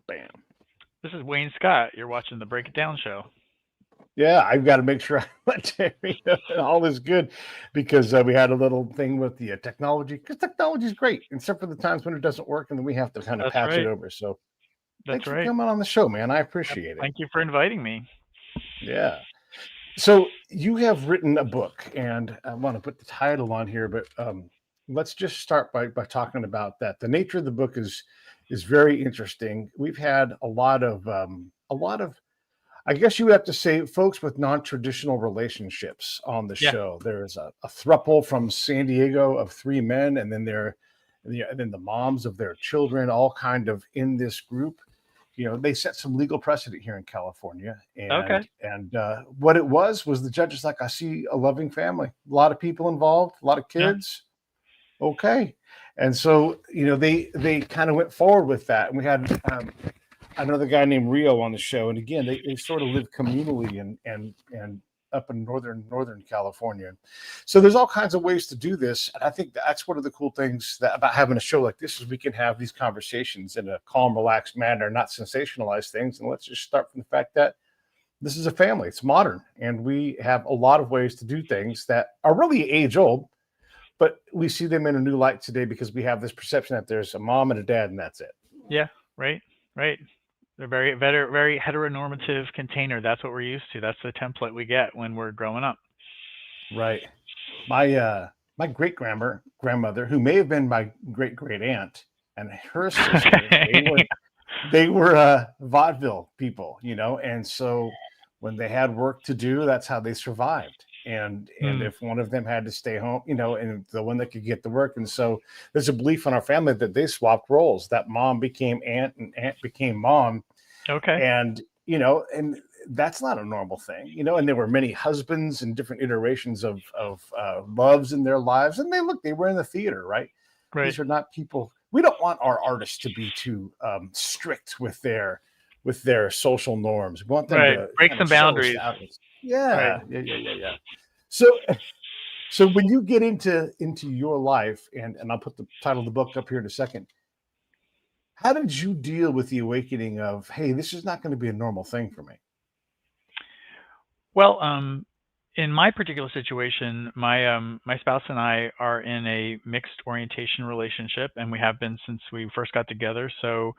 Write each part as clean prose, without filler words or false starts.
Bam. This is Wayne Scott. You're watching the Break It Down show. Yeah, I've got to make sure I let Terry know that all is good because we had a little thing with the technology because technology is great, except for the times when it doesn't work and then we have to kind of That's patch it right. over. So That's thanks for right. coming on the show, man. I Yep. appreciate it. Thank you for inviting me. Yeah. So you have written a book, and I want to put the title on here, but let's just start by talking about that. The nature of the book is very interesting. We've had a lot of I guess you have to say folks with non-traditional relationships on the Yeah. show. There's a throuple from San Diego of three men, and then and then the moms of their children, all kind of in this group. They set some legal precedent here in California, Okay. and what it was the judge is like, I see a loving family, a lot of people involved, a lot of Yeah. kids. Okay, and so they kind of went forward with that, and we had another guy named Rio on the show, and again, they sort of live communally and up in northern California. So there's all kinds of ways to do this, and I think that's one of the cool things about having a show like this is we can have these conversations in a calm, relaxed manner, not sensationalize things, and let's just start from the fact that this is a family. It's modern, and we have a lot of ways to do things that are really age old, but we see them in a new light today because we have this perception that there's a mom and a dad, and that's it. Yeah. Right. Right. They're very heteronormative container. That's what we're used to. That's the template we get when we're growing up. Right. My great grandmother, who may have been my great aunt, and her sister, Okay. they were vaudeville people, and so when they had work to do, that's how they survived. And Hmm. if one of them had to stay home, and the one that could get the work, and so there's a belief in our family that they swapped roles. That mom became aunt, and aunt became mom, Okay. and that's not a normal thing, and there were many husbands and different iterations of loves in their lives, and they were in the theater, right? Right. These are not people. We don't want our artists to be too strict with their social norms. We want them Right. to Break kind of some show us boundaries. out. Right. Yeah. So when you get into your life, and I'll put the title of the book up here in a second, how did you deal with the awakening of, hey, this is not going to be a normal thing for me? Well, in my particular situation, my spouse and I are in a mixed orientation relationship, and we have been since we first got together. So,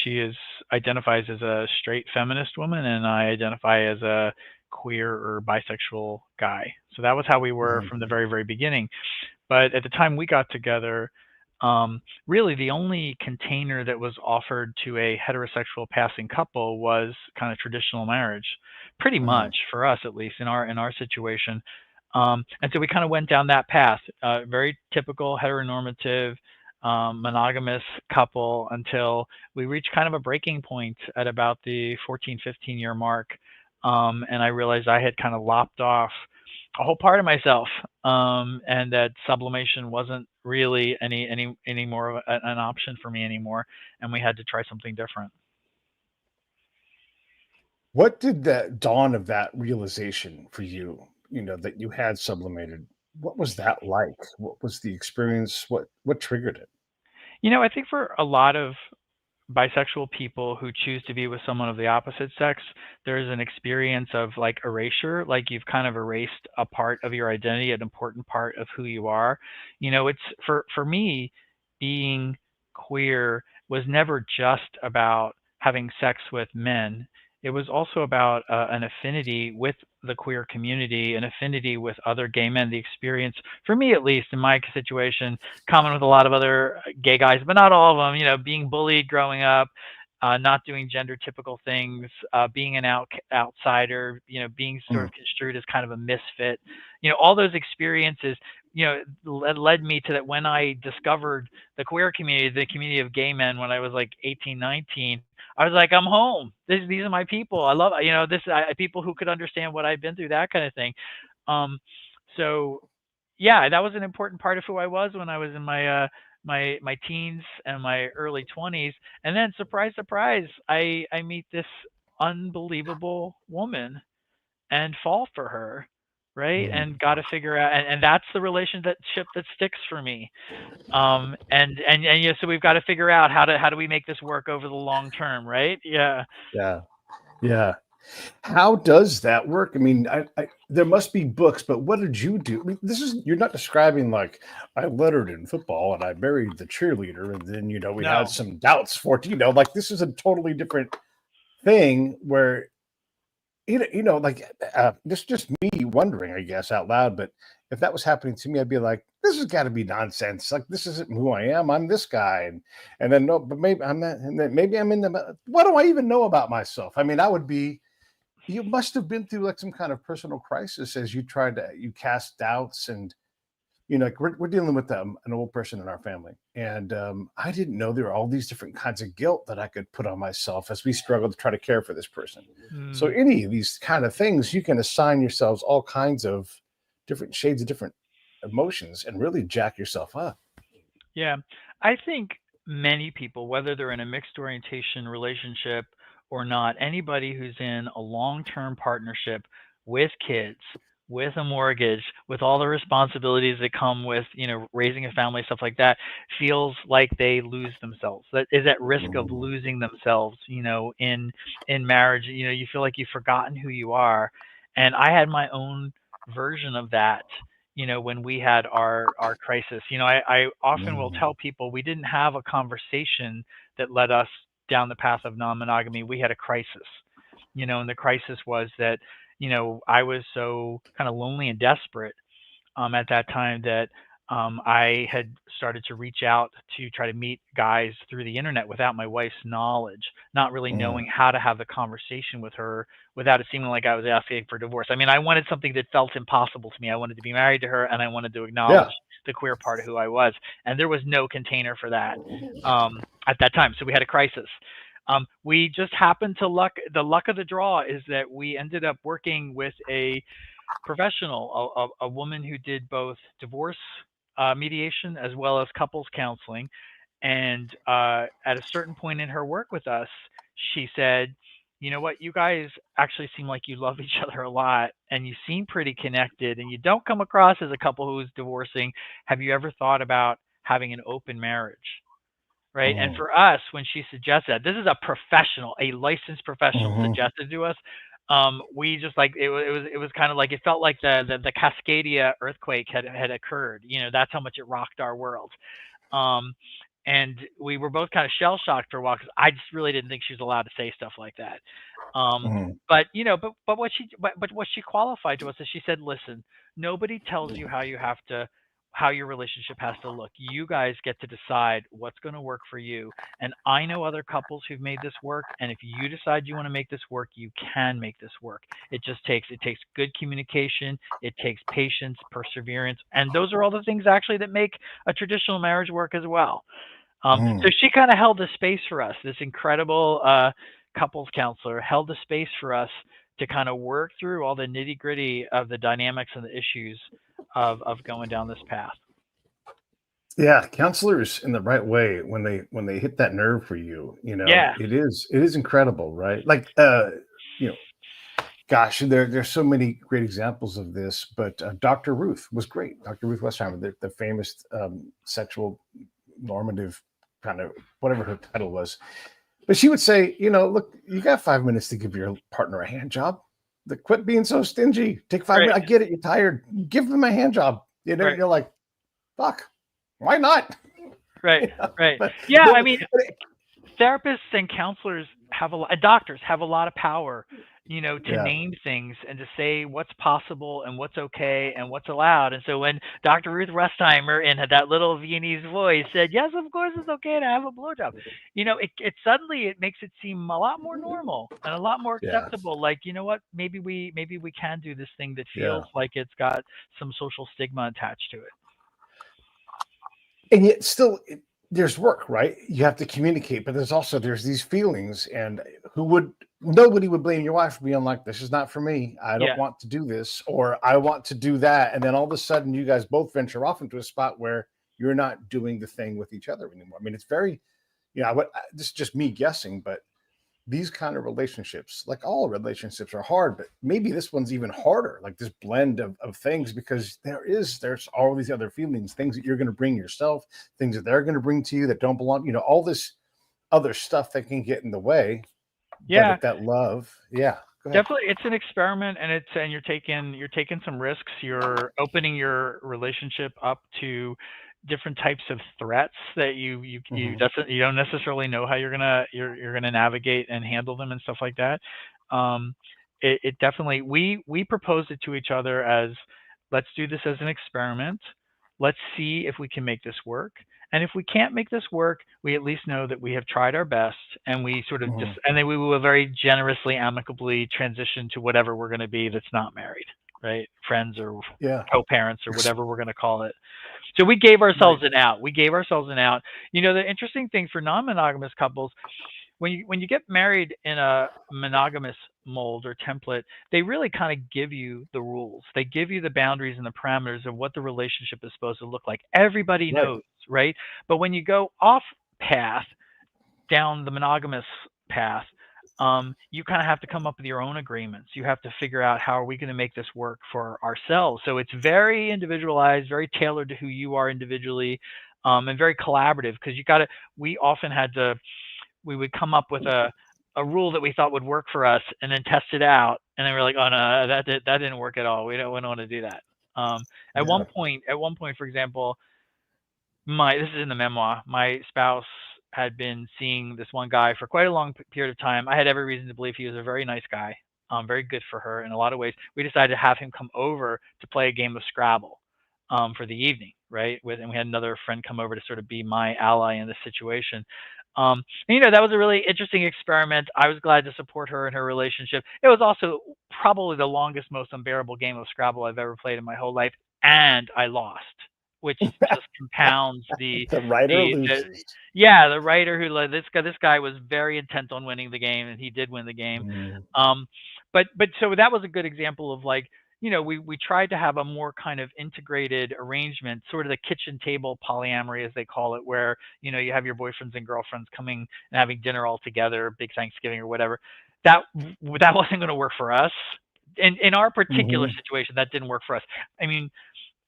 she is identifies as a straight feminist woman, and I identify as a queer or bisexual guy. So that was how we were Mhm. from the very beginning. But at the time we got together, really the only container that was offered to a heterosexual passing couple was kind of traditional marriage, pretty Mhm. much for us at least in our situation. And so we kind of went down that path, very typical heteronormative monogamous couple until we reached kind of a breaking point at about the 14-15 year mark. And I realized I had kind of lopped off a whole part of myself, and that sublimation wasn't really any more of an option for me anymore, and we had to try something different. What did the dawn of that realization for you, that you had sublimated? What was that like? What was the experience? What triggered it? I think for a lot of bisexual people who choose to be with someone of the opposite sex, there's an experience of like erasure, like you've kind of erased a part of your identity, an important part of who you are. It's for me, being queer was never just about having sex with men. It was also about an affinity with the queer community, an affinity with other gay men. The experience, for me at least, in my situation, common with a lot of other gay guys, but not all of them. Being bullied growing up, not doing gender typical things, being an outsider. Being sort Mm. of construed as kind of a misfit. All those experiences. Led me to that when I discovered the queer community, the community of gay men, when I was like 18, 19. I was like, I'm home. These are my people. I love, people who could understand what I've been through, that kind of thing. Um, so yeah, that was an important part of who I was when I was in my teens and my early 20s. And then surprise, surprise, I meet this unbelievable woman and fall for her, right? Mm. And got to figure out, and that's the relationship that sticks for me. And yeah, so we've got to figure out how do we make this work over the long term, right? Yeah. Yeah. Yeah. How does that work? I mean, there must be books, but what did you do? I mean, you're not describing like I lettered in football and I married the cheerleader, and then we had No. some doubts for like this is a totally different thing where like this is just me wondering, I guess, out loud. But if that was happening to me, I'd be like, this has got to be nonsense. Like this isn't who I am. I'm this guy, and then no, but maybe I'm not, and then maybe I'm in the. What do I even know about myself? I mean, I would be. You must have been through like some kind of personal crisis as you cast doubts, and like we're dealing with an old person in our family, and I didn't know there were all these different kinds of guilt that I could put on myself as we struggle to try to care for this person. So Mm. any of these kind of things, you can assign yourselves all kinds of different shades of different emotions and really jack yourself up. Yeah. I think many people, whether they're in a mixed orientation relationship or not, anybody who's in a long term partnership with kids, with a mortgage, with all the responsibilities that come with, raising a family, stuff like that, feels like they lose themselves. That is at risk of Mhm. losing themselves, in marriage. You feel like you've forgotten who you are. And I had my own version of that, when we had our crisis. I often will Mhm. tell people we didn't have a conversation that led us down the path of non-monogamy. We had a crisis, and the crisis was that, I was so kind of lonely and desperate at that time that I had started to reach out to try to meet guys through the internet without my wife's knowledge, not really Mhm. knowing how to have the conversation with her without it seeming like I was asking for divorce. I mean, I wanted something that felt impossible to me. I wanted to be married to her, and I wanted to acknowledge Yeah. the queer part of who I was. And there was no container for that at that time. So we had a crisis. We just happened to the luck of the draw is that we ended up working with a professional, a woman who did both divorce mediation as well as couples counseling. And at a certain point in her work with us, she said, "You know what? You guys actually seem like you love each other a lot, and you seem pretty connected, and you don't come across as a couple who's divorcing. Have you ever thought about having an open marriage?" Right. And Mhm. for us, when she suggested that, this is a professional, a licensed professional Mhm. suggested to us. We just like it was kind of like it felt like the Cascadia earthquake had occurred. That's how much it rocked our world. Um, and we were both kind of shell shocked for a while because I just really didn't think she was allowed to say stuff like that. Um, Mhm. but what she qualified to us is she said, "Listen, nobody tells you how your relationship has to look. You guys get to decide what's going to work for you. And I know other couples who've made this work. And if you decide you want to make this work, you can make this work. It takes good communication. It takes patience, perseverance, and those are all the things actually that make a traditional marriage work as well." So Mhm. she kind of held the space for us. This incredible couples counselor held the space for us to kind of work through all the nitty gritty of the dynamics and the issues of going down this path. Yeah, counselors in the right way when they hit that nerve for you, Yeah. it is incredible, right? Like you know, gosh, there's so many great examples of this, but Dr. Ruth was great. Dr. Ruth Westheimer, the famous sexual normative kind of whatever her title was. But she would say, look, you got 5 minutes to give your partner a hand job. Quit being so stingy. Take five Right. minutes. I get it. You're tired. Give them a hand job. Right. You're like, fuck, why not? Right. Right. But, Yeah. but, I mean, therapists and counselors doctors have a lot of power, to yeah, name things and to say what's possible and what's okay and what's allowed. And so when Dr. Ruth Westheimer in that little Viennese voice said, "Yes, of course it's okay to have a blowjob," it suddenly it makes it seem a lot more normal and a lot more yeah, acceptable. Like, maybe we can do this thing that yeah. feels like it's got some social stigma attached to it. And yet still there's work, right? You have to communicate, but there's these feelings, and nobody would blame your wife for being like, this is not for me, I don't Yeah. want to do this, or I want to do that, and then all of a sudden you guys both venture off into a spot where you're not doing the thing with each other anymore. I mean, it's very, this is just me guessing, but these kind of relationships, like all relationships are hard, but maybe this one's even harder, like this blend of things, because there's all these other feelings, things that you're going to bring yourself, things that they're going to bring to you that don't belong, all this other stuff that can get in the way. But Yeah, if that love, yeah, go ahead. definitely, it's an experiment, and you're taking some risks. You're opening your relationship up to different types of threats that Hmm. you don't necessarily know how you're gonna navigate and handle them and stuff like that. Um, it definitely, we proposed it to each other as, let's do this as an experiment. Let's see if we can make this work. And if we can't make this work, we at least know that we have tried our best, and we sort of just, Hmm. and then we will very generously, amicably transition to whatever we're going to be that's not married, right? Friends or Yeah. co-parents or whatever we're going to call it. So we gave Right. ourselves an out. We gave ourselves an out. The interesting thing for non-monogamous couples, when you get married in a monogamous mold or template, they really kind of give you the rules. They give you the boundaries and the parameters of what the relationship is supposed to look like. Everybody Right. knows, right? But when you go off path, down the monogamous path, you kind of have to come up with your own agreements. You have to figure out, how are we going to make this work for ourselves? So it's very individualized, very tailored to who you are individually, and very collaborative, because we often had to, we would come up with a rule that we thought would work for us, and then test it out, and then we're like, oh no, that didn't work at all. We don't want to do that. At one Yeah. point, for example, my this is in the memoir. My spouse had been seeing this one guy for quite a long period of time. I had every reason to believe he was a very nice guy, very good for her in a lot of ways. We decided to have him come over to play a game of Scrabble, for the evening, right? And we had another friend come over to sort of be my ally in this situation. And, that was a really interesting experiment. I was glad to support her in her relationship. It was also probably the longest, most unbearable game of Scrabble I've ever played in my whole life, and I lost, which just compounds The writer the loses. yeah, the writer who led this guy was very intent on winning the game, and he did win the game. Mm. Um, but so that was a good example of, like, we tried to have a more kind of integrated arrangement, sort of the kitchen table polyamory, as they call it, where you have your boyfriends and girlfriends coming and having dinner all together, big Thanksgiving or whatever. That wasn't going to work for us. In our particular Hmm. situation, that didn't work for us. I mean,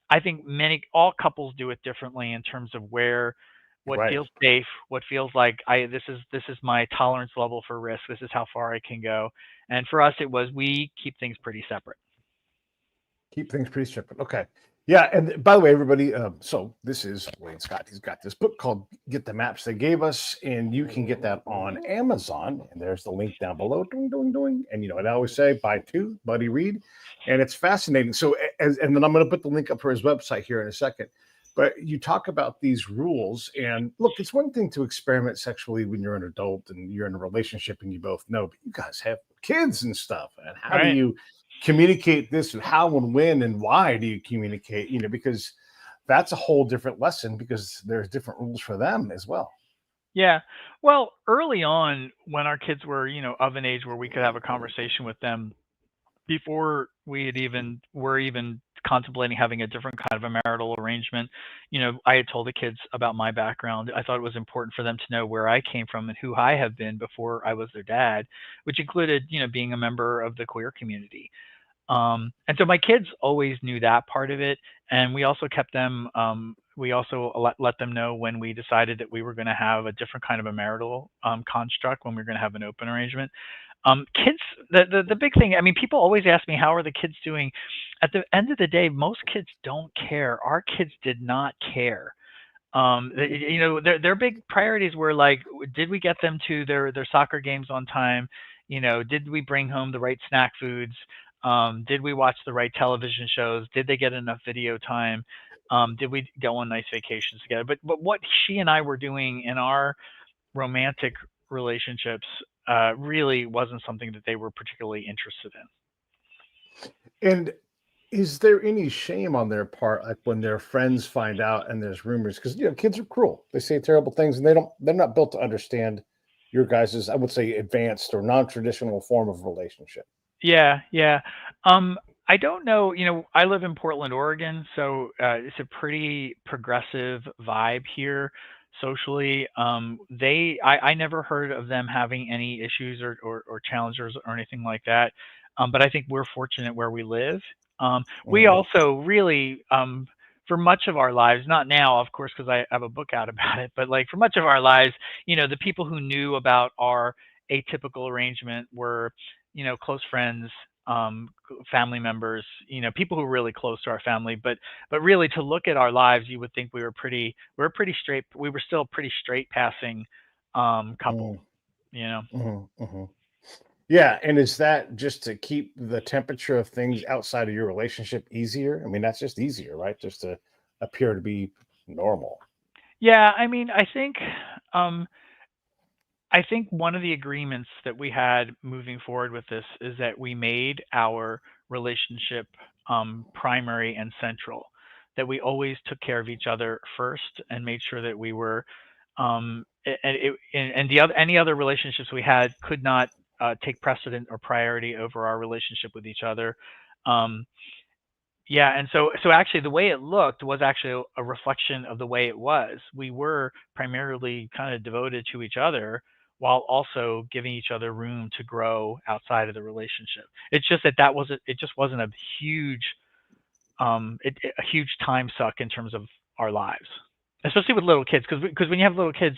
I think all couples do it differently in terms of what Right. feels safe, what feels like, this is my tolerance level for risk. This is how far I can go. And for us, it was, we keep things pretty separate. Keep things pretty separate. Okay. Yeah. And by the way, everybody, so this is Wayne Scott. He's got this book called Get the Maps They Gave Us, and you can get that on Amazon. And there's the link down below. Doing, doing, doing. And I always say, buy two, buddy, read. And it's fascinating. So, and then I'm going to put the link up for his website here in a second. But you talk about these rules, and look, it's one thing to experiment sexually when you're an adult and you're in a relationship and you both know, but you guys have kids and stuff. And how do Right. you communicate this, and how and when and why do you communicate, because that's a whole different lesson, because there's different rules for them as well. Yeah. Well, early on, when our kids were, of an age where we could have a conversation with them, before were even contemplating having a different kind of a marital arrangement, I had told the kids about my background. I thought it was important for them to know where I came from and who I have been before I was their dad, which included, being a member of the queer community. And so my kids always knew that part of it, and we also kept them. We also let them know when we decided that we were going to have a different kind of a marital construct, when we were going to have an open arrangement. Kids, the big thing. I mean, people always ask me, how are the kids doing? At the end of the day, most kids don't care. Our kids did not care. Their big priorities were like, did we get them to their soccer games on time? Did we bring home the right snack foods? Did we watch the right television shows? Did they get enough video time? Did we go on nice vacations together? But what she and I were doing in our romantic relationships really wasn't something that they were particularly interested in. And is there any shame on their part, like when their friends find out and there's rumors? Because kids are cruel, they say terrible things, and they're not built to understand your guys's, I would say, advanced or non-traditional form of relationship. Yeah, yeah. Um, I don't know. I live in Portland, Oregon, so it's a pretty progressive vibe here. socially. I never heard of them having any issues or challenges or anything like that. But I think we're fortunate where we live. We Mm, also really, for much of our lives, not now, of course, because I have a book out about it, but like for much of our lives, the people who knew about our atypical arrangement were, close friends, family members, people who were really close to our family. But really, to look at our lives, you would think we were pretty straight. We were still a pretty straight passing couple, mm, you know. mhm. Yeah, and is that just to keep the temperature of things outside of your relationship easier? I mean, that's just easier, right? Just to appear to be normal. Yeah, I mean, um, I think one of the agreements that we had moving forward with this is that we made our relationship primary and central. That we always took care of each other first and made sure that we were, and the other any other relationships we had could not take precedent or priority over our relationship with each other. Um, yeah, and so actually the way it looked was actually a reflection of the way it was. We were primarily kind of devoted to each other while also giving each other room to grow outside of the relationship. It's just it just wasn't a huge a huge time suck in terms of our lives, especially with little kids. Because when you have little kids,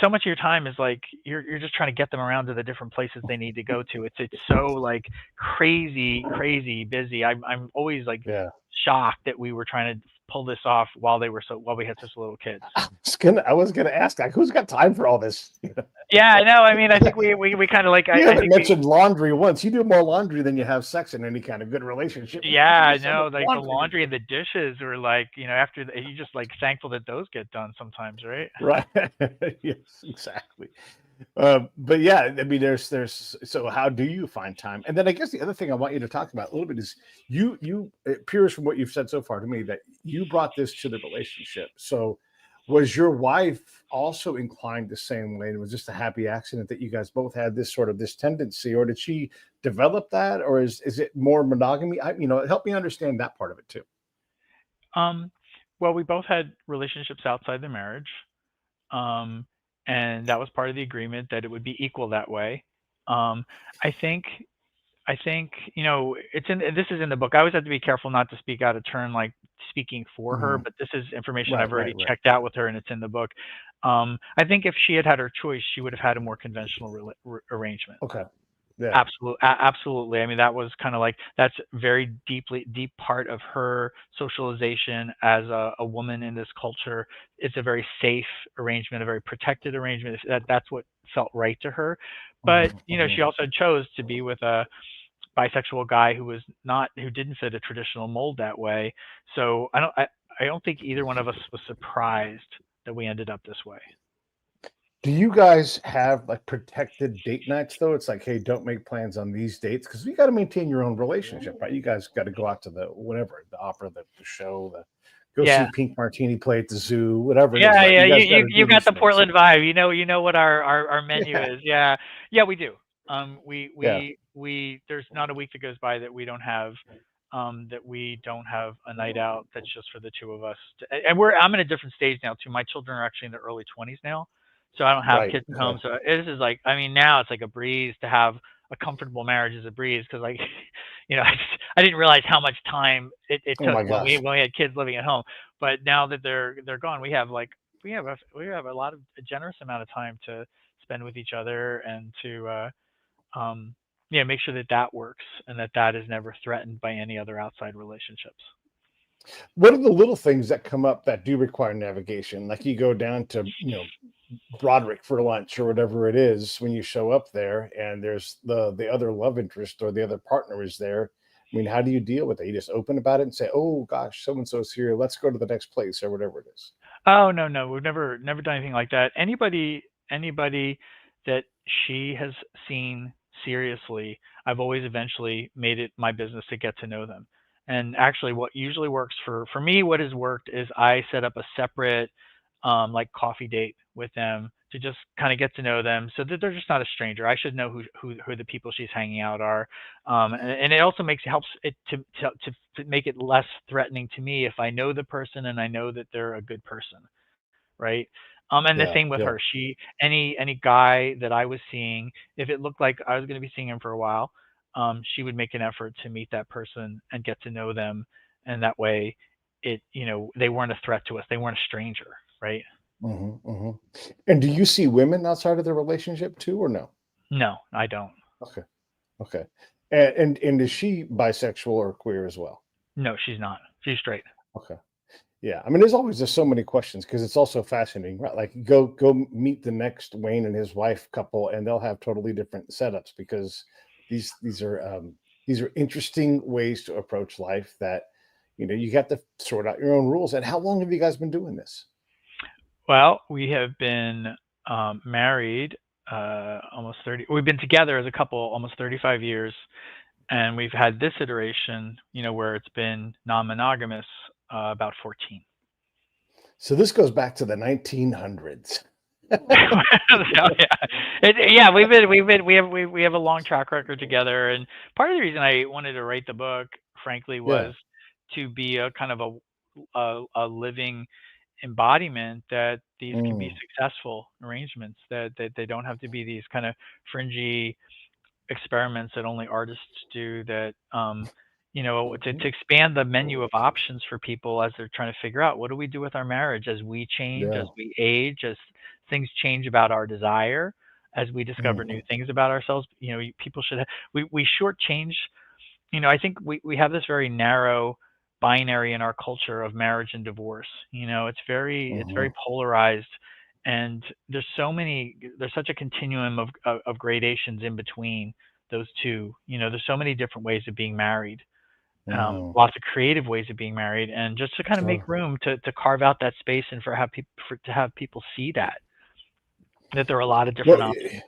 so much of your time is like you're just trying to get them around to the different places they need to go to. It's so like crazy busy. I'm always like Yeah. shocked that we were trying to pull this off while we had such little kids. I was gonna ask, like, who's got time for all this? Yeah, I know. I mean, I think we kind of like You I haven't think we mentioned laundry once. You do more laundry than you have sex in any kind of good relationship. How yeah, could you do I so much know. Like the laundry laundry and together? the dishes were like, after you just like thankful that those get done sometimes, right? Right. Yes, exactly. But yeah, I mean, there's so how do you find time? And then I guess the other thing I want you to talk about a little bit is you it appears from what you've said so far to me that you brought this to the relationship. So was your wife also inclined the same way? And was just a happy accident that you guys both had this tendency, or did she develop that, or is it more monogamy? Help me understand that part of it too. Um, well, we both had relationships outside the marriage, um, and that was part of the agreement that it would be equal that way. Um, I think, I think, this is in the book. I always have to be careful not to speak out of turn, like speaking for her, Mhm. but this is information Right, I've right, already right. checked out with her, and it's in the book. I think if she had had her choice, she would have had a more conventional arrangement. Okay. Yeah. Absolutely. I mean, that was kind of like that's very deep part of her socialization as a woman in this culture. It's a very safe arrangement, a very protected arrangement. That's what felt right to her. But Mhm, she mhm. also chose to be with a bisexual guy who didn't fit a traditional mold that way. So I don't think either one of us was surprised that we ended up this way. Do you guys have like protected date nights though? It's like, hey, don't make plans on these dates because you got to maintain your own relationship, right? You guys got to go out to the whatever, the opera, the show, go see Yeah. Pink Martini play at the zoo, whatever it is, Yeah, right? yeah, You guys got to you do got these the things. Portland vibe. You know what our menu Yeah, is. Yeah. Yeah, we do. yeah. We there's not a week that goes by that we don't have a night out that's just for the two of us. And I'm in a different stage now too. My children are actually in their early 20s now. So I don't have Right. kids at Okay. home. So this is like I mean now it's like a breeze to have a comfortable marriage is a breeze because like I didn't realize how much time it Oh took my gosh. when we had kids living at home. But now that they're gone, we have a lot of a generous amount of time to spend with each other and to um, make sure that that works and that that is never threatened by any other outside relationships. What are the little things that come up that do require navigation? Like you go down to, Broderick for lunch or whatever it is when you show up there and there's the other love interest or the other partner is there. I mean, how do you deal with it? You just open about it and say, oh gosh, so and so's here, let's go to the next place or whatever it is. Oh no, we've never done anything like that. Anybody that she has seen seriously, I've always eventually made it my business to get to know them. And actually, what usually works for me, what has worked is I set up a separate like coffee date with them to just kind of get to know them, so that they're just not a stranger. I should know who the people she's hanging out are, and it also helps it to make it less threatening to me if I know the person and I know that they're a good person, right? And the Yeah. same with Yeah. her. Any guy that I was seeing, if it looked like I was going to be seeing him for a while, she would make an effort to meet that person and get to know them, and that way, they weren't a threat to us. They weren't a stranger, right? Hmm. Hmm. And do you see women outside of the relationship too, or no? No, I don't. Okay. Okay. And is she bisexual or queer as well? No, she's not. She's straight. Okay. Yeah. I mean, there's always just so many questions because it's also fascinating, right? Like go meet the next Wayne and his wife couple, and they'll have totally different setups because these are interesting ways to approach life that you got to sort out your own rules. And how long have you guys been doing this? Well, we have been married almost 30. We've been together as a couple almost 35 years, and we've had this iteration, where it's been non-monogamous, about 14. So this goes back to the 1900s. So, yeah, we have a long track record together, and part of the reason I wanted to write the book, frankly, Yeah. was to be a kind of a living embodiment that these can be Mm. successful arrangements, that they don't have to be these kind of fringy experiments that only artists do, that to Mhm. expand the menu of options for people as they're trying to figure out, what do we do with our marriage as we change, as Yeah. we age, as things change about our desire, as we discover new Mhm. things about ourselves. People should we shortchange. I think we have this very narrow binary in our culture of marriage and divorce. It's very Mhm. polarized, and there's such a continuum of gradations in between those two. There's so many different ways of being married, Mhm. lots of creative ways of being married, and just to kind of make Sure. room to carve out that space, and to have people see that there are a lot of Well, different options.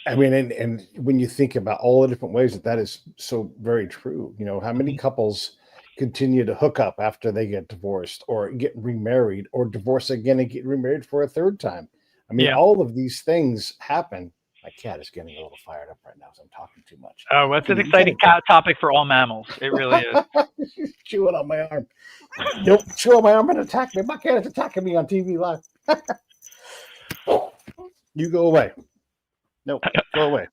I mean, and when you think about all the different ways that that is so very true, how many Mhm. couples continue to hook up after they get divorced or get remarried or divorce again and get remarried for a third time? I mean, Yeah. all of these things happen. My cat is getting a little fired up right now, so I'm talking too much. Oh, well, it's an Kitty, you exciting topic for all mammals. It really is. gotta she's chewing on my arm. Don't chew on my arm and attack me. My cat is attacking me on TV live. You go away. Nope, go away.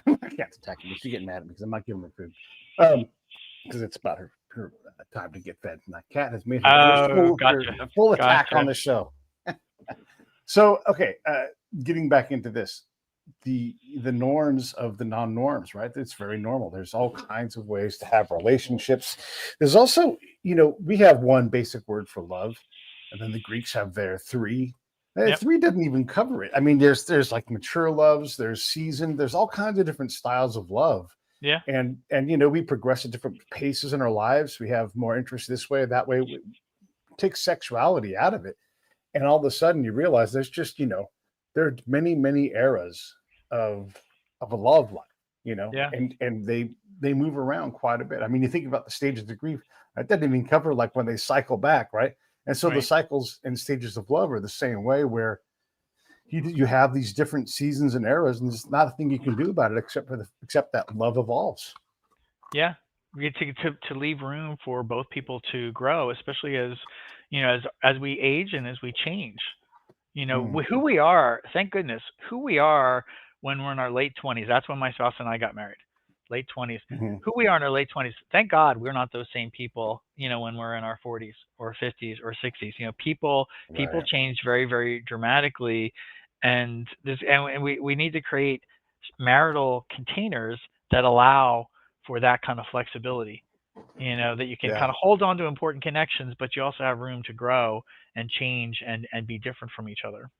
My cat's attacking me. She's getting mad at me because I'm not giving her food. Because it's about her time to get fed. My cat has made Oh, her gotcha. full attack on Gotcha. the show. So okay, getting back into this, the norms of the non-norms, right? It's very normal. There's all kinds of ways to have relationships. There's also, we have one basic word for love, and then the Greeks have their three. Yep. Three doesn't even cover it. I mean, there's like mature loves, there's seasoned, there's all kinds of different styles of love. Yeah. And we progress at different paces in our lives. We have more interest this way, that way. We take sexuality out of it, and all of a sudden you realize there's just there are many many eras of a love life, Yeah. and they move around quite a bit. I mean, you think about the stages of grief, that doesn't even cover like when they cycle back, right? And so the Right. cycles and stages of love are the same way, where you have these different seasons and eras, and there's not a thing you can do about it except that love evolves. Yeah. We get to leave room for both people to grow, especially as we age and as we change. Mm, Who we are, thank goodness, who we are when we're in our late 20s. That's when my spouse and I got married, late 20s. mhm. Who we are in our late 20s, thank God we're not those same people, when we're in our 40s or 50s or 60s. People Right. change very, very dramatically, and we need to create marital containers that allow for that kind of flexibility. That you can Yeah. kind of hold on to important connections, but you also have room to grow and change and be different from each other.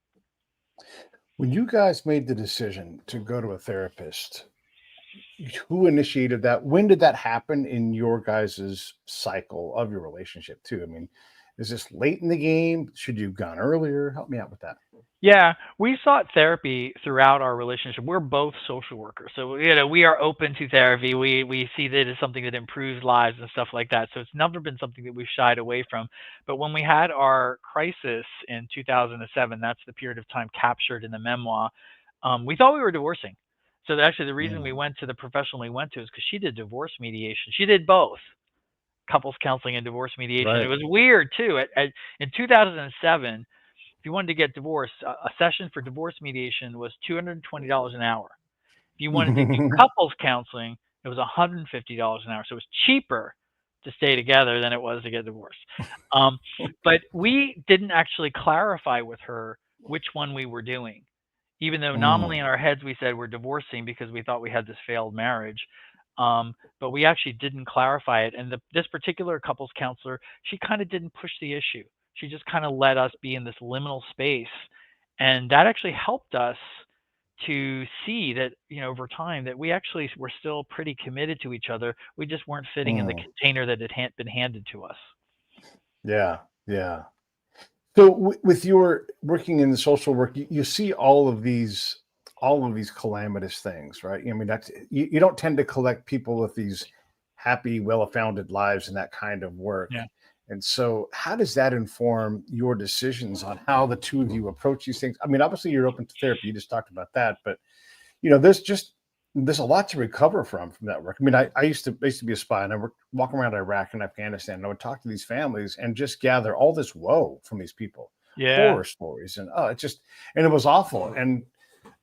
When you guys made the decision to go to a therapist, who initiated that? When did that happen in your guys's cycle of your relationship too? I mean, is this late in the game? Should you have gone earlier? Help me out with that. Yeah, we sought therapy throughout our relationship. We're both social workers, so we are open to therapy. We see that as something that improves lives and stuff like that. So it's never been something that we've shied away from. But when we had our crisis in 2007, that's the period of time captured in the memoir. We thought we were divorcing. So actually, the reason we Mm, went to the professional we went to is because she did divorce mediation. She did both couples counseling and divorce mediation. It right. was weird too. In 2007. if you wanted to get divorced, a session for divorce mediation was $220 an hour. If you wanted to do couples counseling, it was $150 an hour. So it was cheaper to stay together than it was to get divorced. Um, but we didn't actually clarify with her which one we were doing, even though nominally in our heads we said we're divorcing because we thought we had this failed marriage. But we actually didn't clarify it. And this particular couples counselor, she kind of didn't push the issue. She just kind of let us be in this liminal space. And that actually helped us to see that, over time that we actually were still pretty committed to each other. We just weren't fitting in the container that had been handed to us. Yeah, yeah. So with your working in the social work, you see all of these calamitous things, right? I mean, that's you don't tend to collect people with these happy, well-founded lives and that kind of work. Yeah. And so, how does that inform your decisions on how the two of you approach these things? I mean, obviously, you're open to therapy. You just talked about that, but there's a lot to recover from that work. I mean, I used to be a spy, and I would walk around Iraq and Afghanistan, and I would talk to these families and just gather all this woe from these people, Yeah. horror stories, and it was awful. And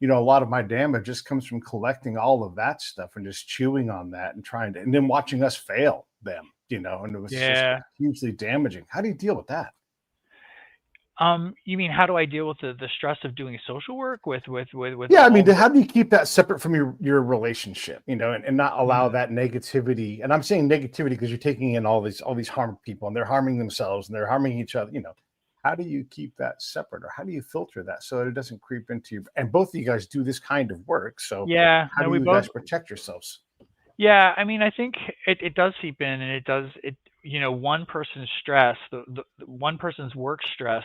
a lot of my damage just comes from collecting all of that stuff and just chewing on that and trying to, and then watching us fail them, and it was just Yeah. hugely damaging. How do you deal with that? You mean how do I deal with the stress of doing social work with Yeah, I mean, all the how do you keep that separate from your relationship, and not allow Mm. that negativity? And I'm saying negativity because you're taking in all these harmed people, and they're harming themselves and they're harming each other. How do you keep that separate, or how do you filter that so that it doesn't creep into you? And both of you guys do this kind of work, so Yeah, how no, do we you both guys protect yourselves? Yeah, I mean, I think it does seep in, and one person's stress, the one person's work stress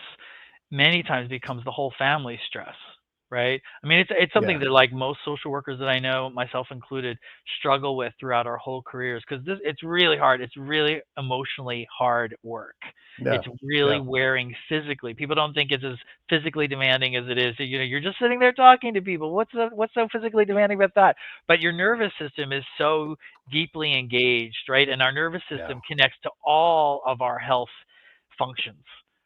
many times becomes the whole family stress, right? I mean, it's something Yeah, that like most social workers that I know, myself included, struggle with throughout our whole careers because it's really hard. It's really emotionally hard work. yeah, It's really yeah, wearing physically. People don't think it's as physically demanding as it is. You're just sitting there talking to people. What's so physically demanding about that? But your nervous system is so deeply engaged, right? And our nervous yeah, system connects to all of our health functions,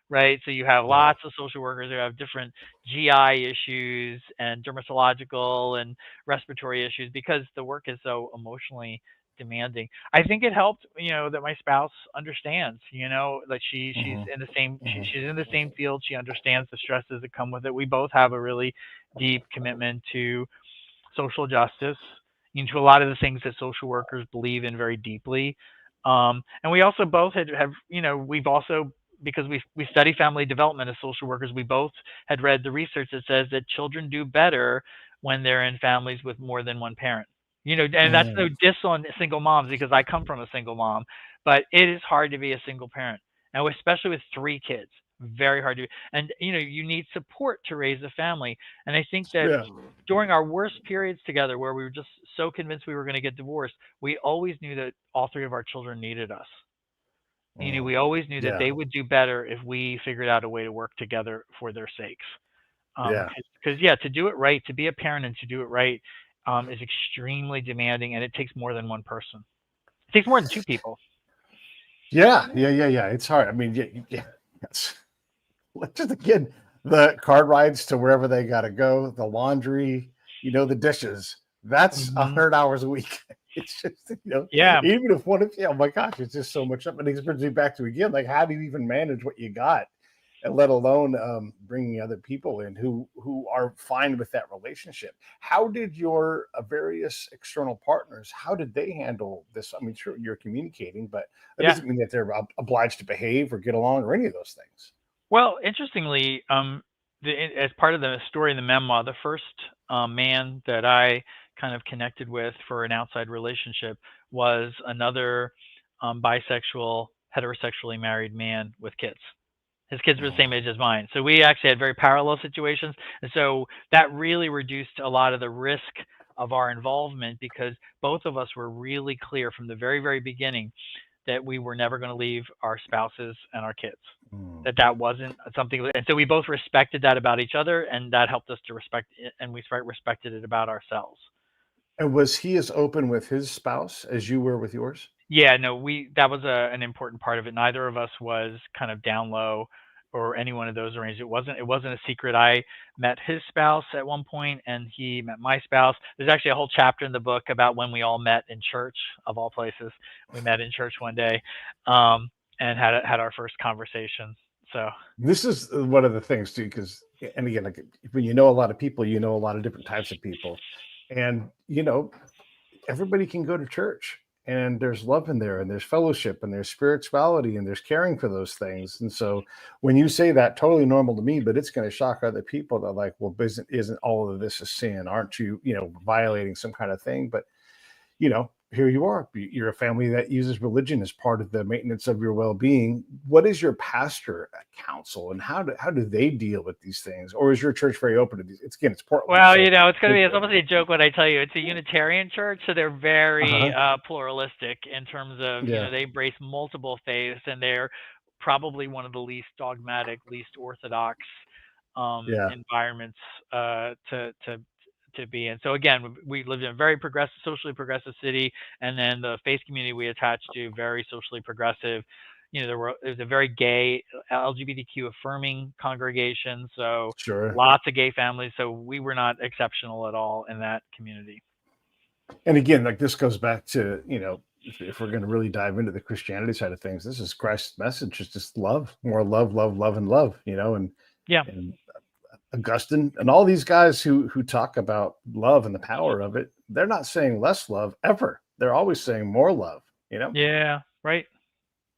right? So you have yeah, lots of social workers who have different GI issues and dermatological and respiratory issues because the work is so emotionally demanding. I think it helped, that my spouse understands, that she's hmm, in the same hmm, she's in the same field. She understands the stresses that come with it. We both have a really deep commitment to social justice, into a lot of the things that social workers believe in very deeply. And we also both have, we've also, because we study family development as social workers, we both had read the research that says that children do better when they're in families with more than one parent. And that's no hmm. diss on single moms because I come from a single mom, but it is hard to be a single parent. And especially with three kids, very hard to be. And you need support to raise a family. And I think that Yeah. during our worst periods together where we were just so convinced we were going to get divorced, we always knew that all three of our children needed us. Mm. We always knew that Yeah. they would do better if we figured out a way to work together for their sakes. Yeah. Yeah, to do it right, to be a parent and to do it right, is extremely demanding, and it takes more than one person. It takes more than two people. Yeah. Yeah. Yeah. Yeah. It's hard. I mean, yeah. Yeah. Yes. Just again, the car rides to wherever they got to go, the laundry, the dishes. That's a Hmm. 100 hours a week. It's just, Yeah, even if one of oh my gosh, it's just so much up. And it brings me back to again, like, how do you even manage what you got? And let alone bringing other people in who are fine with that relationship. How did your various external partners? How did they handle this? I mean, sure, you're communicating, but that yeah. doesn't mean that they're obliged to behave or get along or any of those things. Well, interestingly, as part of the story in the memoir, the first man that I kind of connected with for an outside relationship was another bisexual, heterosexually married man with kids. His kids were the Mm, same age as mine. So we actually had very parallel situations. And so that really reduced a lot of the risk of our involvement because both of us were really clear from the very, very beginning that we were never going to leave our spouses and our kids. mm. That wasn't something, and so we both respected that about each other, and that helped us to respect it, and we respected it about ourselves. And was he as open with his spouse as you were with yours? Yeah, no, we that was an important part of it. Neither of us was kind of down low. or any one of those arranged. It wasn't a secret. I met his spouse at one point, and he met my spouse. There's actually a whole chapter in the book about when we all met in church, of all places. We met in church one day, and had our first conversation. So This is one of the things too, because, and again, like, when you know a lot of people, you know a lot of different types of people, and everybody can go to church, and there's love in there, and there's fellowship, and there's spirituality, and there's caring for those things. And so when you say that, totally normal to me, but it's going to shock other people that, like, well, isn't all of this a sin? Aren't you, violating some kind of thing? But here you are. You're a family that uses religion as part of the maintenance of your well-being. What is your pastor counsel, and how do they deal with these things? Or is your church very open to these? It's Portland. well, So it's almost a joke when I tell you it's a Unitarian church, so they're very uh-huh. pluralistic in terms of, Yeah. they embrace multiple faiths, and they're probably one of the least dogmatic, least orthodox Yeah. environments to be in. So again, we lived in a very progressive, socially progressive city, and then the faith community we attached to, very socially progressive. It was a very gay, LGBTQ affirming congregation. So Sure. lots of gay families. So we were not exceptional at all in that community. And again, like, this goes back to, if we're going to really dive into the Christianity side of things, this is Christ's message: is just love, more love, love, love, and love. Yeah. And Augustine and all these guys who talk about love and the power of it, they're not saying less love ever. They're always saying more love. Yeah. Right.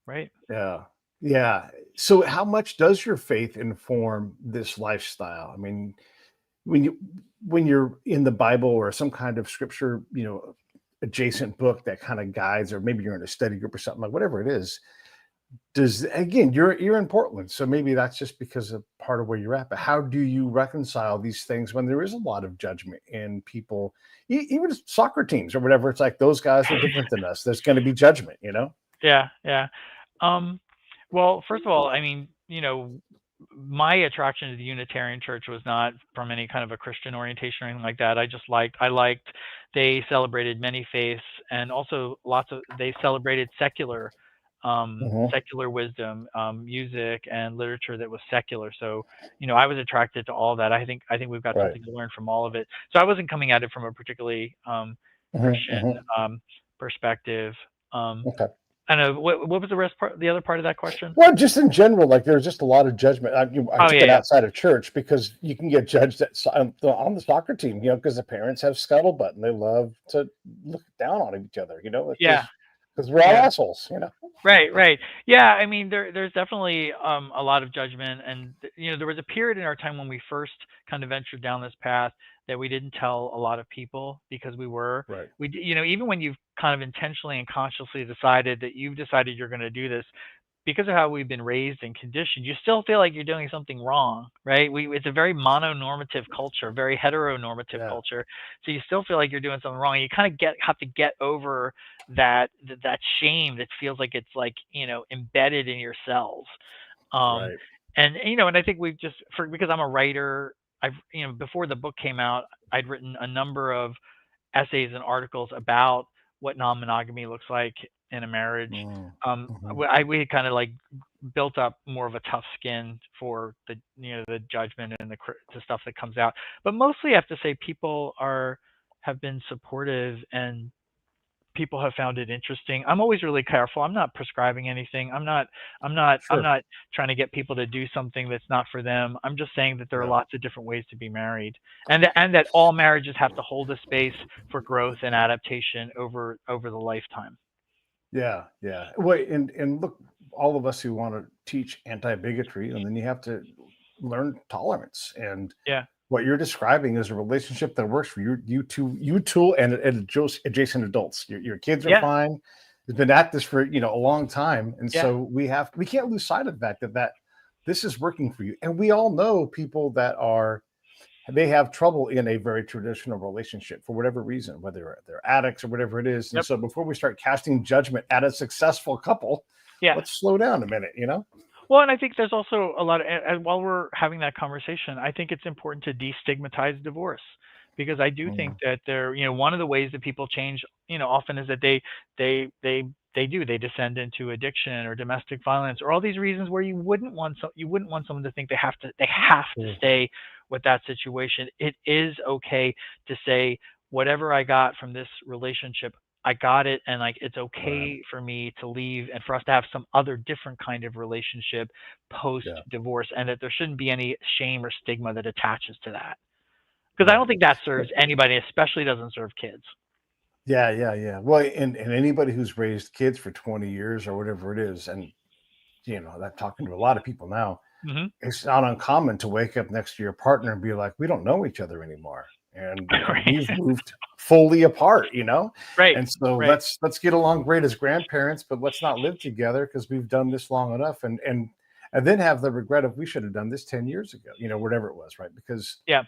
Right. Yeah. Yeah. So how much does your faith inform this lifestyle? I mean, when you're in the Bible or some kind of scripture, adjacent book that kind of guides, or maybe you're in a study group or something, like, whatever it is, again, you're in Portland, so maybe that's just because of part of where you're at. But how do you reconcile these things when there is a lot of judgment in people, even soccer teams or whatever? It's like, those guys are different than us. There's going to be judgment. Yeah. Yeah. Um, well, first of all, I mean, my attraction to the Unitarian Church was not from any kind of a Christian orientation or anything like that. I liked they celebrated many faiths, and also they celebrated Mhm. secular wisdom, music and literature that was secular. So, I was attracted to all that. I think we've got Right. something to learn from all of it. So I wasn't coming at it from a particularly Mhm, Christian mhm. perspective. Um, Okay. I don't know what was the other part of that question? Well, just in general, like, there's just a lot of judgment. I Oh took yeah, it yeah, outside of church, because you can get judged on the soccer team, because the parents have scuttlebutt and they love to look down on each other, yeah, because we're all yeah. assholes. Right, right. Yeah, I mean, there's definitely a lot of judgment, and there was a period in our time when we first kind of ventured down this path that we didn't tell a lot of people, because Right. even when you've kind of intentionally and consciously decided that you've decided you're going to do this, because of how we've been raised and conditioned, you still feel like you're doing something wrong, right? It's a very mononormative culture, very heteronormative Yeah. culture. So you still feel like you're doing something wrong. You kind of have to get over that shame that feels like it's like, embedded in your cells. Um, Right. and I think because I'm a writer, before the book came out, I'd written a number of essays and articles about what non-monogamy looks like in a marriage. Mm. Mhm. We had kind of like built up more of a tough skin for the judgment and the stuff that comes out. But mostly, I have to say, people have been supportive, and people have found it interesting. I'm always really careful. I'm not prescribing anything. I'm Sure. not trying to get people to do something that's not for them. I'm just saying that there are Yeah. lots of different ways to be married, and that all marriages have to hold a space for growth and adaptation over the lifetime. Yeah. Yeah. Wait, and look, all of us who want to teach anti-bigotry, and then you have to learn tolerance. And Yeah. what you're describing is a relationship that works for you two, and adjacent adults. Your kids are Yeah. fine. It's been at this for a long time, and Yeah. so we can't lose sight of the fact that this is working for you. And we all know people that they have trouble in a very traditional relationship for whatever reason, whether they're addicts or whatever it is. And Yep. so before we start casting judgment at a successful couple, Yeah. let's slow down a minute. Well, and I think there's also a lot of, and while we're having that conversation, I think it's important to destigmatize divorce, because I do think Mm. that one of the ways that people change, often is that they they do. They descend into addiction or domestic violence or all these reasons where you wouldn't want someone to think they have to stay with that situation. It is okay to say whatever I got from this relationship, I got it, and like it's Right. okay for me to leave and for us to have some other different kind of relationship post Yeah. divorce, and that there shouldn't be any shame or stigma that attaches to that. Because I Right. don't think that serves anybody, especially doesn't serve kids. Yeah. Yeah. Yeah. Well, and anybody who's raised kids for 20 years or whatever it is, and I'm talking to a lot of people now. Hmm. It's not uncommon to wake up next to your partner and be like, we don't know each other anymore, and Right. we've moved fully apart. Right. And so Right. let's get along great as grandparents, but let's not live together because we've done this long enough, and then have the regret of we should have done this 10 years ago, whatever it was, right? Because Yeah.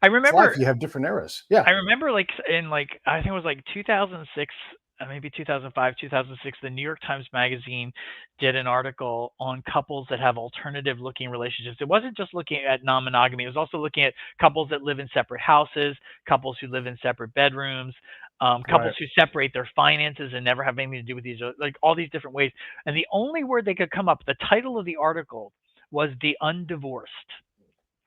I it's life, remember you have different eras. Yeah. I remember like in like I think it was like 2006, maybe 2005, 2006, the New York Times Magazine did an article on couples that have alternative looking relationships. It wasn't just looking at non-monogamy, it was also looking at couples that live in separate houses, couples who live in separate bedrooms, couples Right. who separate their finances and never have anything to do with each other, like all these different ways. And the only word they could come up, the title of the article was The Undivorced.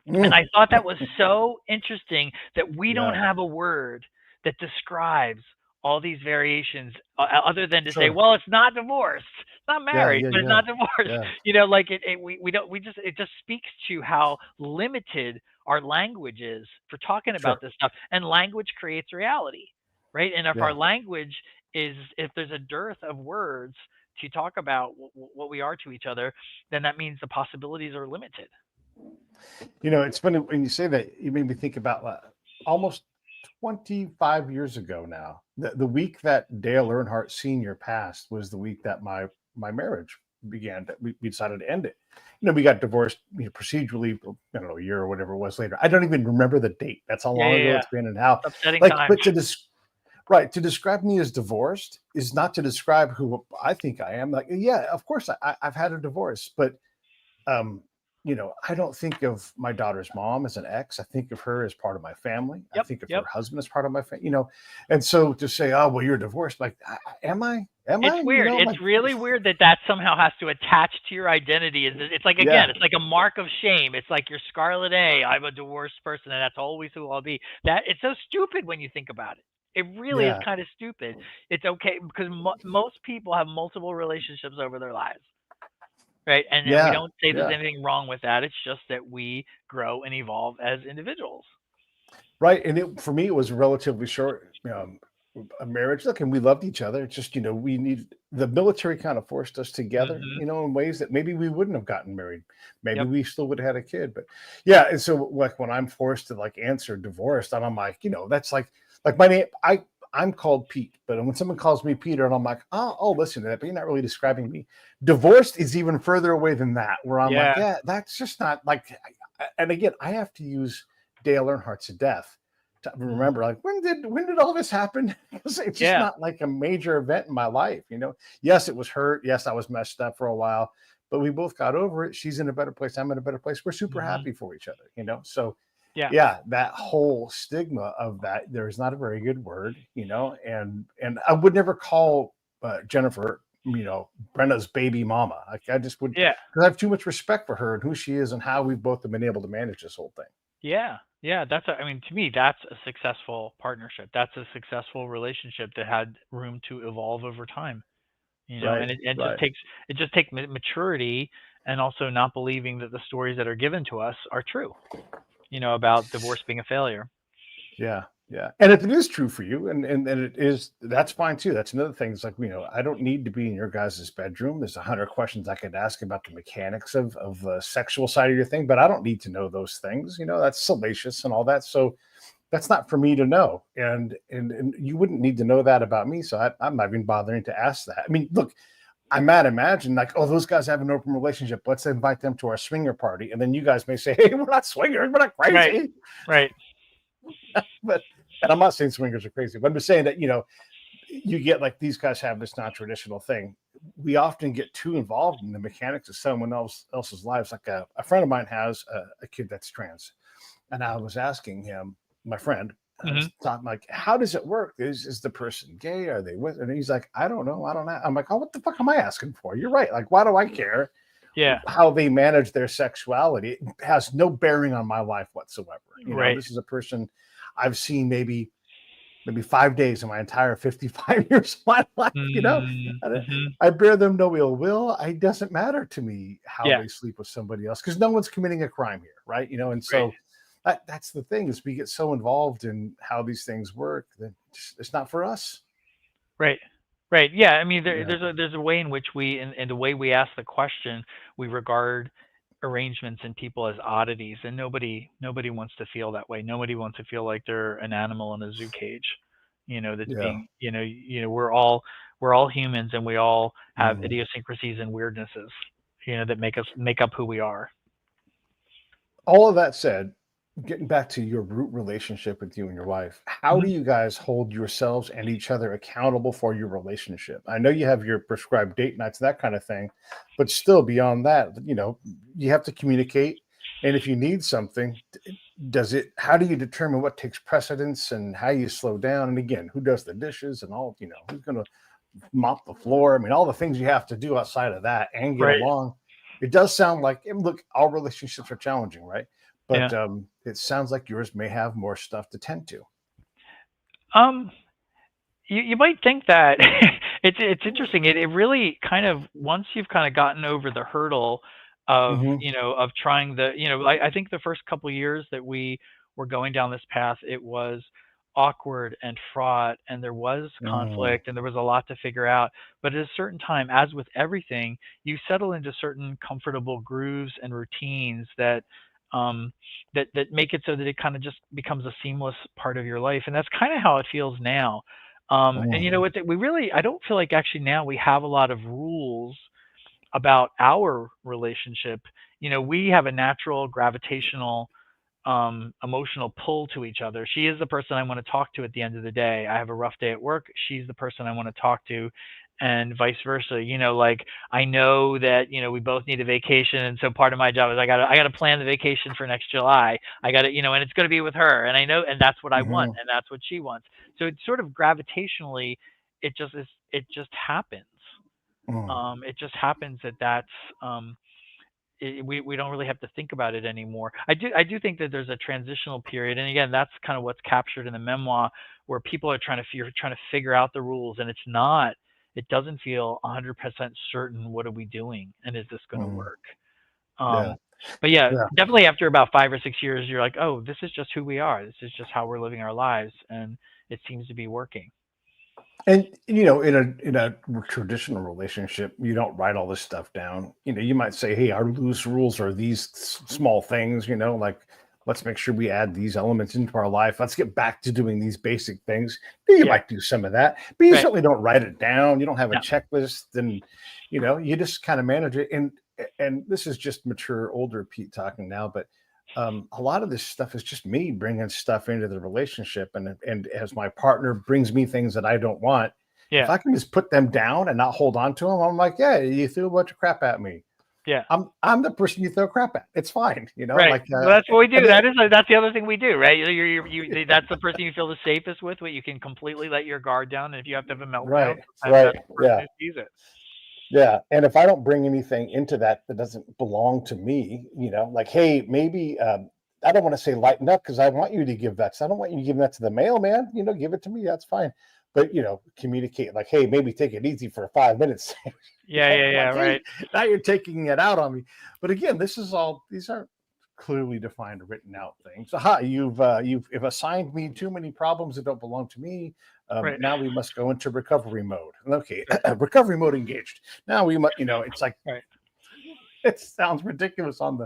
And Mm, I thought that was so interesting that we don't yeah. have a word that describes all these variations other than to say, Sure. well, it's not divorced. It's not Yeah. married, Yeah. but it's Yeah. not divorced. Yeah. Like we don't, we just, it just speaks to how limited our language is for talking about Sure. this stuff. And language creates reality, right? And if our Yeah. language if there's a dearth of words to talk about what we are to each other, then that means the possibilities are limited. It's funny when you say that. You made me think about almost 25 years ago now. The week that Dale Earnhardt Sr. passed was the week that my marriage began. That we decided to end it. We got divorced procedurally. I don't know, a year or whatever it was later. I don't even remember the date. That's how Yeah, long yeah, ago yeah. it's been, and how. It's upsetting Like, times. but to describe me as divorced is not to describe who I think I am. Like, yeah, of course I've had a divorce, but um, I don't think of my daughter's mom as an ex. I think of her as part of my family. I Yep, think of her yep. husband as part of my family. And so to say, oh, well, you're divorced, like, am I? Am It's I? weird. It's Like, really weird that that somehow has to attach to your identity. It's like, again, yeah, it's like a mark of shame. It's like your scarlet A. I'm a divorced person, and that's always who I'll be. That it's so stupid when you think about it. It really is yeah, kind of stupid. It's okay because most people have multiple relationships over their lives, right? And we yeah, don't say there's yeah. anything wrong with that. It's just that we grow and evolve as individuals. Right. And for me, it was a relatively short a marriage. Look, and we loved each other. It's just, we need the military kind of forced us together, Hmm. in ways that maybe we wouldn't have gotten married. Maybe Yep. we still would have had a kid. But yeah. And so like when I'm forced to like answer divorced, and I'm like, that's like my name, I'm called Pete, but when someone calls me Peter and I'm like, I'll listen to that, but you're not really describing me. Divorced is even further away than that, where I'm like, Yeah. yeah, that's just not like, and again, I have to use Dale Earnhardt's death to Mhm. remember, like, when did all this happen? It's just Yeah. not like a major event in my life. Yes, it was hurt. Yes, I was messed up for a while, but we both got over it. She's in a better place. I'm in a better place. We're super Hmm. happy for each other. So Yeah. yeah, that whole stigma of that, there's not a very good word. And I would never call Jennifer, Brenna's baby mama. Like, I just would, Yeah. because I have too much respect for her and who she is and how we've both been able to manage this whole thing. Yeah. Yeah. I mean, to me, that's a successful partnership. That's a successful relationship that had room to evolve over time. Right, And it just right. takes maturity and also not believing that the stories that are given to us are true, about divorce being a failure. Yeah, yeah. And if it is true for you, and it is, that's fine too. That's another thing. It's like, I don't need to be in your guys' bedroom. There's 100 questions I could ask about the mechanics of the sexual side of your thing, but I don't need to know those things. That's salacious and all that. So that's not for me to know. And you wouldn't need to know that about me. So I'm not even bothering to ask that. I mean, look, I might imagine like, oh, those guys have an open relationship. Let's invite them to our swinger party. And then you guys may say, hey, we're not swingers. We're not Right. crazy. Right. But, and I'm not saying swingers are crazy, but I'm just saying that, you get like these guys have this non-traditional thing. We often get too involved in the mechanics of someone else's lives. Like a friend of mine has a kid that's trans. And I was asking him, my friend, I was talking like, how does it work? Is the person gay? Are they with? And he's like, I don't know. I don't know. I'm like, oh, what the fuck am I asking for? You're right. Like, why do I care? Yeah. How they manage their sexuality, it has no bearing on my life whatsoever. You know, Right. this is a person I've seen maybe 5 days in my entire 55 years of my life. You know, Mm-hmm. I bear them no ill will. It doesn't matter to me how Yeah. they sleep with somebody else because no one's committing a crime here, right? You know, and Right. so that's the thing is we get so involved in how these things work that it's not for us. Right. Right. Yeah. I mean, Yeah. there's a way in which we, and the way we ask the question, we regard arrangements and people as oddities, and nobody wants to feel that way. Nobody wants to feel like they're an animal in a zoo cage. You know, that's Yeah. being, we're all humans, and we all have Mhm. idiosyncrasies and weirdnesses, that make up who we are. All of that said, getting back to your root relationship with you and your wife, how do Mhm. you guys hold yourselves and each other accountable for your relationship? I know you have your prescribed date nights, that kind of thing, but still beyond that, you have to communicate. And if you need something, how do you determine what takes precedence and how you slow down? And again, who does the dishes and all, who's going to mop the floor? I mean, all the things you have to do outside of that and get Right. along. It does sound like, and look, all relationships are challenging, right? But Yeah. it sounds like yours may have more stuff to tend to. Um, you might think that it's interesting. It really kind of, once you've kind of gotten over the hurdle of, Mm-hmm. of trying I think the first couple of years that we were going down this path, it was awkward and fraught, and there was Mm, conflict, and there was a lot to figure out. But at a certain time, as with everything, you settle into certain comfortable grooves and routines um, that make it so that it kind of just becomes a seamless part of your life, and that's kind of how it feels now. And mm, you know what? I don't feel like actually now we have a lot of rules about our relationship. We have a natural gravitational emotional pull to each other. She is the person I want to talk to at the end of the day. I have a rough day at work. She's the person I want to talk to, and vice versa. Like, I know that we both need a vacation, and so part of my job is I gotta plan the vacation for next July. I got to and it's going to be with her, and I know, and that's what I want, mm, and that's what she wants. So it's sort of gravitationally, it just happens. mm, It just happens that that's we don't really have to think about it anymore. I do think that there's a transitional period, and again, that's kind of what's captured in the memoir, where people are you're trying to figure out the rules, and it doesn't feel 100% certain. What are we doing, and is this going to mm. work? Yeah, Um, but yeah, yeah. definitely after about 5 or 6 years, you're like, oh, this is just who we are. This is just how we're living our lives, and it seems to be working. And in a traditional relationship, you don't write all this stuff down. You might say, "Hey, our loose rules are these small things." Like let's make sure we add these elements into our life. Let's get back to doing these basic things. You Yeah, might do some of that, but you right. certainly don't write it down. You don't have a No, checklist, and you just kind of manage it. And this is just mature, older Pete talking now, but a lot of this stuff is just me bringing stuff into the relationship, and as my partner brings me things that I don't want, if yeah, I can just put them down and not hold on to them, I'm like, yeah, you threw a bunch of crap at me. yeah. I'm the person you throw crap at. It's fine, Right. like Well, that's what we do. and it, That's the other thing we do, right? That's the person you feel the safest with, where you can completely let your guard down. And if you have to have a meltdown, right, sometimes that's the person yeah, who sees it. yeah. And if I don't bring anything into that doesn't belong to me, like, hey, maybe I don't want to say lighten up because I want you to give that. 'Cause I don't want you to give that to the mailman. Give it to me. That's fine. But communicate like, hey, maybe take it easy for 5 minutes. Yeah, yeah, I'm yeah. like, hey, Right. now you're taking it out on me. But again, these aren't clearly defined or written out things. Aha, you've assigned me too many problems that don't belong to me. Right. Now we must go into recovery mode. Okay, Right. recovery mode engaged. Now we must, it's like Right. it sounds ridiculous on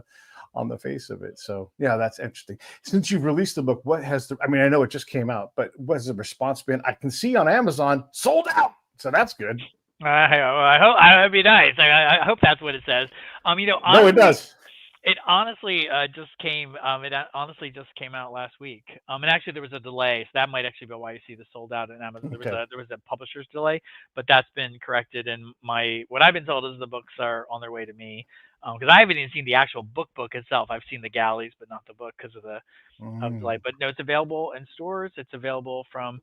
the face of it. So yeah, that's interesting. Since you've released the book, I mean, I know it just came out, but what has the response been? I can see on Amazon sold out. So that's good. I hope. That'd be nice. I hope that's what it says. No, it Honestly, does. It honestly just came. Honestly just came out last week. And actually there was a delay, so that might actually be why you see the sold out on Amazon. Okay. There was a publisher's delay, but that's been corrected. And what I've been told is the books are on their way to me. Because I haven't even seen the actual book itself. I've seen the galleys, but not the book because of the Mm. delay. But no, it's available in stores. It's available from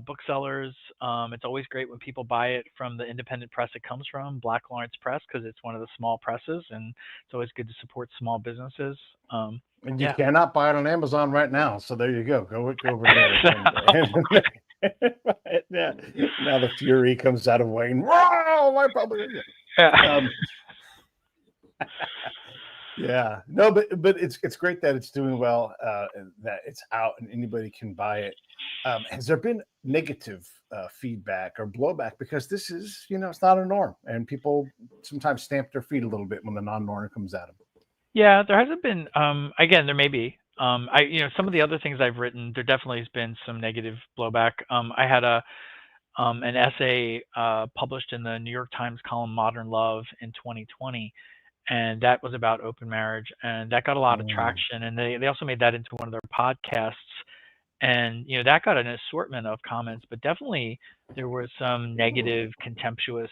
booksellers. It's always great when people buy it from the independent press it comes from, Black Lawrence Press, because it's one of the small presses, and it's always good to support small businesses. And you Yeah. cannot buy it on Amazon right now. So there you go. Go over there. Yeah. Now the fury comes out of Wayne. Wow, my publisher. Yeah. Um, yeah. No, but it's great that it's doing well, and that it's out and anybody can buy it. Has there been negative feedback or blowback? Because this is, it's not a norm, and people sometimes stamp their feet a little bit when the non-norm comes at them. Yeah, there hasn't been. Again, there may be. Some of the other things I've written, there definitely has been some negative blowback. I had an essay published in the New York Times column Modern Love in 2020, and that was about open marriage, and that got a lot of Mm. traction. And they also made that into one of their podcasts, and that got an assortment of comments, but definitely there were some negative, contemptuous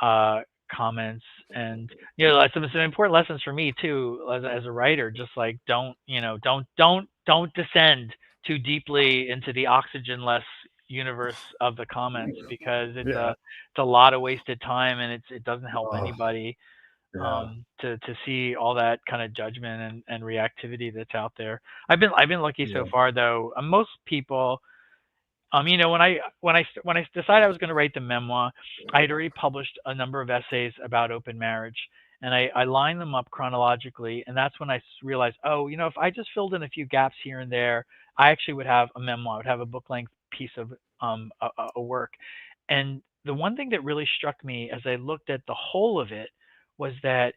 uh, comments, and like some important lessons for me too as a writer. Just like don't descend too deeply into the oxygenless universe of the comments, because Yeah. it's a lot of wasted time, and it doesn't help Oh, anybody yeah. to see all that kind of judgment and reactivity that's out there. I've been lucky so Yeah. far though. Most people, when I decided I was going to write the memoir, I had already published a number of essays about open marriage, and I lined them up chronologically, and that's when I realized, oh, if I just filled in a few gaps here and there, I actually would have a memoir, I would have a book length piece of a work. And the one thing that really struck me as I looked at the whole of it was that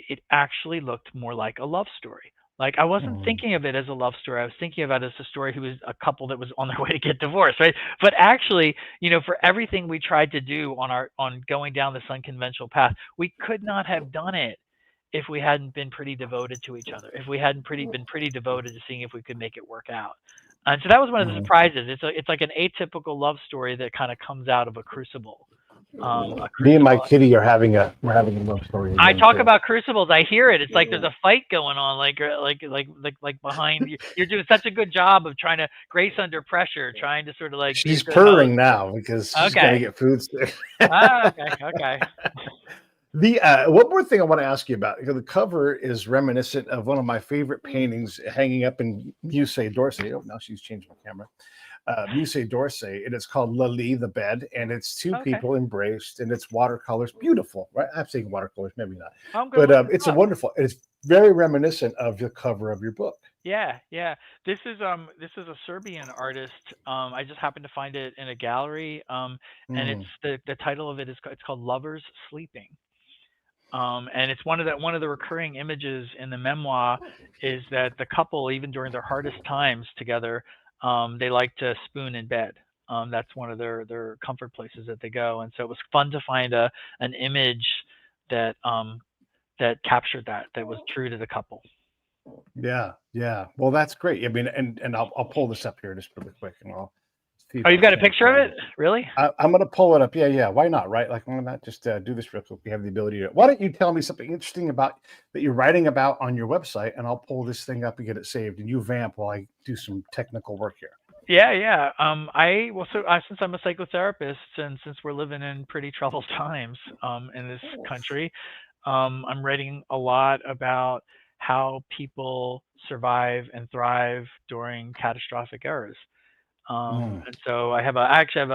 it actually looked more like a love story. Like I wasn't Mm. thinking of it as a love story. I was thinking about it as a story who was a couple that was on their way to get divorced, right? But actually, for everything we tried to do on going down this unconventional path, we could not have done it if we hadn't been pretty devoted to each other. If we hadn't been pretty devoted to seeing if we could make it work out. And so that was one of the Mm. surprises. It's like an atypical love story that kind of comes out of a crucible. A Me and my crucible. kitty we're having a love story I again talk too. about crucibles. I hear it. It's like there's a fight going on, like behind you. You're doing such a good job of trying to grace under pressure, trying to sort of like be a She's good host. purring now because she's got to Okay. get food soon. Ah, okay. Okay. The one more thing I want to ask you about, because the cover is reminiscent of one of my favorite paintings hanging up in Musée d'Orsay. Oh, now she's changed my camera. Musée d'Orsay, and it's called Lali, the bed, and it's two Okay. people embraced, and it's watercolors, beautiful, right? I'm saying watercolors, maybe not, I'm gonna but look this it's a up. wonderful. It's very reminiscent of the cover of your book. Yeah, yeah. This is a Serbian artist. I just happened to find it in a gallery. And it's Mm. the title of it is it's called Lovers Sleeping. And it's one of the recurring images in the memoir is that the couple, even during their hardest times together, they like to spoon in bed. That's one of their comfort places that they go. And so it was fun to find an image that that captured that was true to the couple. Yeah, yeah. Well, that's great. I mean, and I'll pull this up here just really quick, and I'll see Oh, if I you've got a can't. picture of it? Really? I'm gonna pull it up. Yeah, yeah. Why not? Right? Like, why not just do this real quick? We have the ability to. Why don't you tell me something interesting about that you're writing about on your website, and I'll pull this thing up and get it saved, and you vamp while I do some technical work here. Yeah, yeah. Since I'm a psychotherapist and since we're living in pretty troubled times in this country, I'm writing a lot about how people survive and thrive during catastrophic errors. Mm. And so I actually have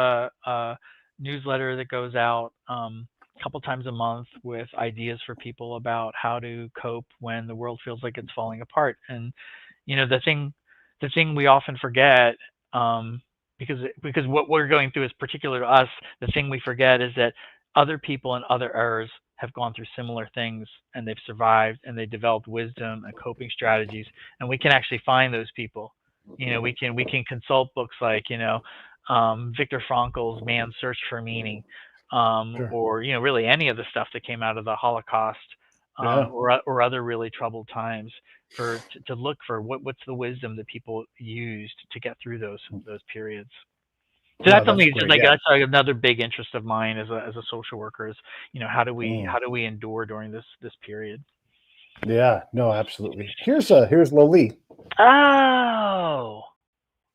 a newsletter that goes out a couple times a month with ideas for people about how to cope when the world feels like it's falling apart. And the thing we often forget, um, because what we're going through is particular to us. The thing we forget is that other people in other eras have gone through similar things, and they've survived, and they developed wisdom and coping strategies, and we can actually find those people. We can consult books like Viktor Frankl's Man's Search for Meaning, Sure. or really any of the stuff that came out of the Holocaust. Yeah. or other really troubled times to look for what's the wisdom that people used to get through those periods. So No, that's that's something just great. like Yeah. that's like another big interest of mine as a social worker is, how do we Mm. how do we endure during this period? Yeah. No, absolutely. Here's Loli. Oh.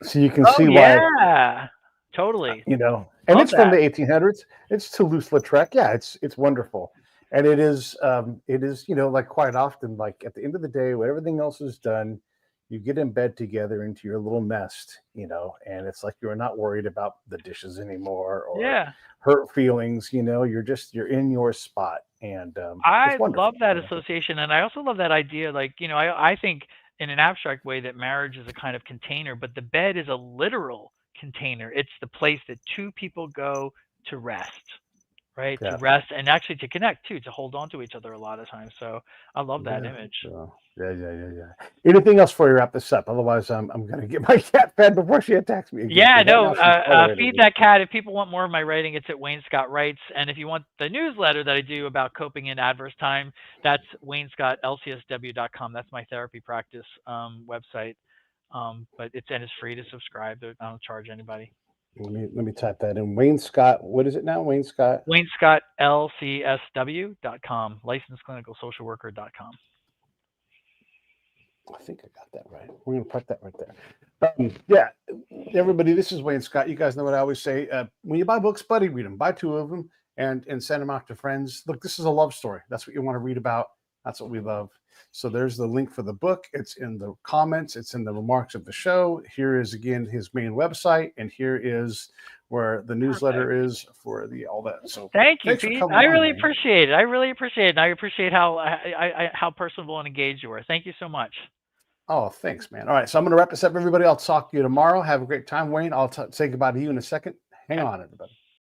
So you can Oh see why, yeah. Totally. and Love it's from that. the 1800s. It's Toulouse-Lautrec. Yeah, it's wonderful. And it is, like quite often, like at the end of the day, when everything else is done, you get in bed together into your little nest, and it's like you're not worried about the dishes anymore or Yeah. hurt feelings, you're in your spot. And it's I love wonderful. that Wonderful. association, and I also love that idea. Like, I think in an abstract way that marriage is a kind of container, but the bed is a literal container. It's the place that two people go to rest, right? To Yeah. rest and actually to connect too, to hold on to each other a lot of times. So I love that Yeah. image. So, yeah. Anything else before we wrap this up? Otherwise, I'm gonna get my cat fed before she attacks me again. Yeah, Because right no, now she's tolerating feed me. that cat. If people want more of my writing, it's at Wayne Scott Writes. And if you want the newsletter that I do about coping in adverse time, that's waynescottlcsw.com. That's my therapy practice website. But it's free to subscribe. I don't charge anybody. Let me type that in. Wayne Scott. What is it now? Wayne Scott. waynescottlcsw.com, licensed clinical social worker.com. I think I got that right. We're gonna put that right there. Yeah, everybody. This is Wayne Scott. You guys know what I always say. When you buy books, buddy, read them. Buy 2 of them and send them out to friends. Look, this is a love story. That's what you want to read about. That's what we love. So there's the link for the book. It's in the comments. It's in the remarks of the show. Here is again his main website, and here is where the newsletter Perfect. is for all that. So Thank you, thanks for Pete. coming I on, really man. appreciate it. I really appreciate it. And I appreciate how personable and engaged you were. Thank you so much. Oh, thanks, man. All right, so I'm going to wrap this up, everybody. I'll talk to you tomorrow. Have a great time, Wayne. I'll say goodbye to you in a second. Hang on, everybody.